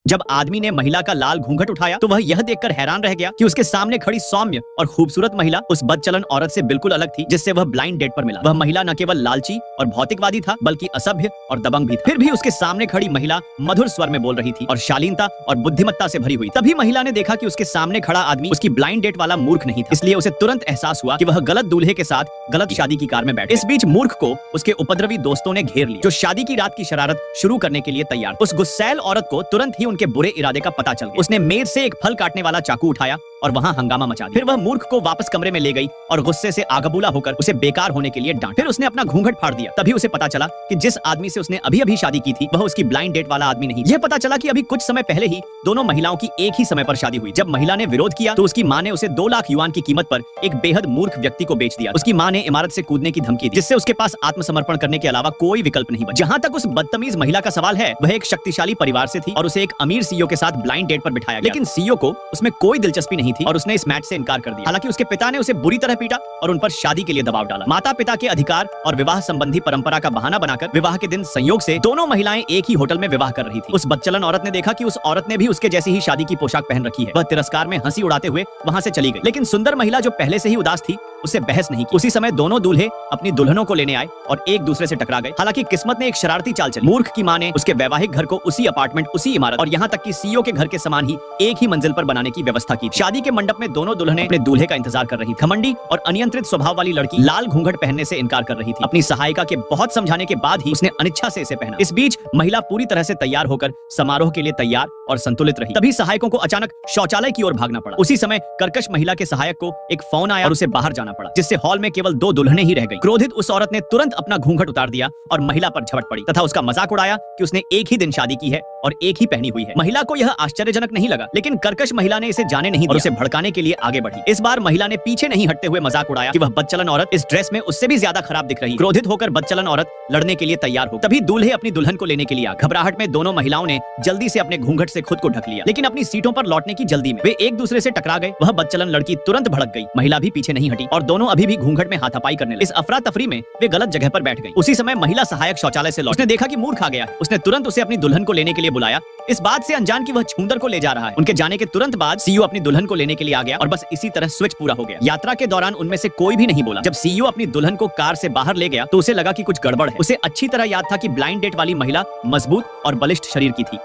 जब आदमी ने महिला का लाल घूंघट उठाया तो वह यह देखकर हैरान रह गया कि उसके सामने खड़ी सौम्य और खूबसूरत महिला उस बदचलन औरत से बिल्कुल अलग थी जिससे वह ब्लाइंड डेट पर मिला। वह महिला न केवल लालची और भौतिकवादी था बल्कि असभ्य और दबंग भी था। फिर भी उसके सामने खड़ी महिला मधुर स्वर में बोल रही थी और शालीनता और बुद्धिमत्ता से भरी हुई। तभी महिला ने देखा कि उसके सामने खड़ा आदमी उसकी ब्लाइंड डेट वाला मूर्ख नहीं था, इसलिए उसे तुरंत एहसास हुआ कि वह गलत दूल्हे के साथ गलत शादी की कार में बैठे। इस बीच मूर्ख को उसके उपद्रवी दोस्तों ने घेर लिया जो शादी की रात की शरारत शुरू करने के लिए तैयार। उस गुस्सैल औरत को तुरंत ही उनके बुरे इरादे का पता चल गया। उसने मेज से एक फल काटने वाला चाकू उठाया और वहां हंगामा मचा दिया। फिर वह मूर्ख को वापस कमरे में ले गई और गुस्से से आगबूला होकर उसे बेकार होने के लिए डांटा। फिर उसने अपना घूंघट फाड़ दिया। तभी उसे पता चला कि जिस आदमी से उसने अभी अभी शादी की थी वह उसकी ब्लाइंड डेट वाला आदमी नहीं। यह पता चला कि अभी कुछ समय पहले ही दोनों महिलाओं की एक ही समय पर शादी हुई। जब महिला ने विरोध किया तो उसकी माँ ने उसे 2 लाख युआन की कीमत पर एक बेहद मूर्ख व्यक्ति को बेच दिया। उसकी माँ ने इमारत से कूदने की धमकी दी जिससे उसके पास आत्मसमर्पण करने के अलावा कोई विकल्प नहीं बचा। जहाँ तक उस बदतमीज महिला का सवाल है, वह एक शक्तिशाली परिवार से थी और उसे एक अमीर सीईओ के साथ ब्लाइंड डेट पर बिठाया गया। लेकिन सीईओ को उसमें कोई दिलचस्पी नहीं थी और उसने इस मैच से इनकार कर दिया। हालांकि उसके पिता ने उसे बुरी तरह पीटा और उन पर शादी के लिए दबाव डाला। माता पिता के अधिकार और विवाह संबंधी परंपरा का बहाना बनाकर विवाह के दिन संयोग से दोनों महिलाएं एक ही होटल में विवाह कर रही थी। उस बदचलन औरत ने देखा कि उस औरत ने भी उसके जैसी ही शादी की पोशाक पहन रखी है। वह तिरस्कार में हंसी उड़ाते हुए वहां से चली गई। लेकिन सुंदर महिला जो पहले से ही उदास थी उससे बहस नहीं की। उसी समय दोनों दूल्हे अपनी दुल्हनों को लेने आए और एक दूसरे से टकरा गए। हालांकि किस्मत ने एक शरारती चाल चली। मूर्ख की मां ने उसके वैवाहिक घर को उसी अपार्टमेंट, उसी इमारत और यहाँ तक कि सीईओ के घर के समान ही एक ही मंजिल पर बनाने की व्यवस्था की। शादी के मंडप में दोनों दुल्हनें अपने दूल्हे का इंतजार कर रही थी। घमंडी और अनियंत्रित स्वभाव वाली लड़की लाल घूंघट पहनने से इनकार कर रही थी। अपनी सहायिका के बहुत समझाने के बाद ही उसने अनिच्छा से इसे पहना। इस बीच महिला पूरी तरह से तैयार होकर समारोह के लिए तैयार और संतुलित रही। तभी सहायकों को अचानक शौचालय की ओर भागना पड़ा। उसी समय कर्कश महिला के सहायक को एक फोन आया और उसे बाहर जाना पड़ा, जिससे हॉल में केवल 2 दुल्हनें ही रह गईं। क्रोधित उस औरत ने तुरंत अपना घूंघट उतार दिया और महिला पर झपट पड़ी तथा उसका मजाक उड़ाया कि उसने एक ही दिन शादी की है और एक ही पहनी हुई है। महिला को यह आश्चर्यजनक नहीं लगा, लेकिन कर्कश महिला ने इसे जाने नहीं दिया और उसे भड़काने के लिए आगे बढ़ी। इस बार महिला ने पीछे नहीं हटते हुए मजाक उड़ाया कि वह बदचलन औरत इस ड्रेस में उससे भी ज्यादा खराब दिख रही। क्रोधित होकर बदचलन औरत लड़ने के लिए तैयार हो। तभी दूल्हे अपनी दुल्हन को लेने के लिए आ। घबराहट में दोनों महिलाओं ने जल्दी से अपने घूंघट से खुद को ढक लिया, लेकिन अपनी सीटों पर लौटने की जल्दी में वे एक दूसरे से टकरा गए। वह बदचलन लड़की तुरंत भड़क गई। महिला भी पीछे नहीं हटी और दोनों अभी भी घूंघट में हाथापाई करने लगे। इस अफरा तफरी में वे गलत जगह पर बैठ गई। उसी समय महिला सहायक शौचालय से लौटी। उसने देखा कि मूर्ख आ गया है। उसने तुरंत उसे अपनी दुल्हन को लेने के लिए बुलाया, इस बात से अनजान कि वह छूंदर को ले जा रहा है। उनके जाने के तुरंत बाद सीईओ अपनी दुल्हन को लेने के लिए आ गया और बस इसी तरह स्विच पूरा हो गया। यात्रा के दौरान उनमें से कोई भी नहीं बोला। जब सीईओ अपनी दुल्हन को कार से बाहर ले गया तो उसे लगा कि कुछ गड़बड़ है। उसे अच्छी तरह याद था कि ब्लाइंड डेट वाली महिला मजबूत और बलिष्ठ शरीर की थी।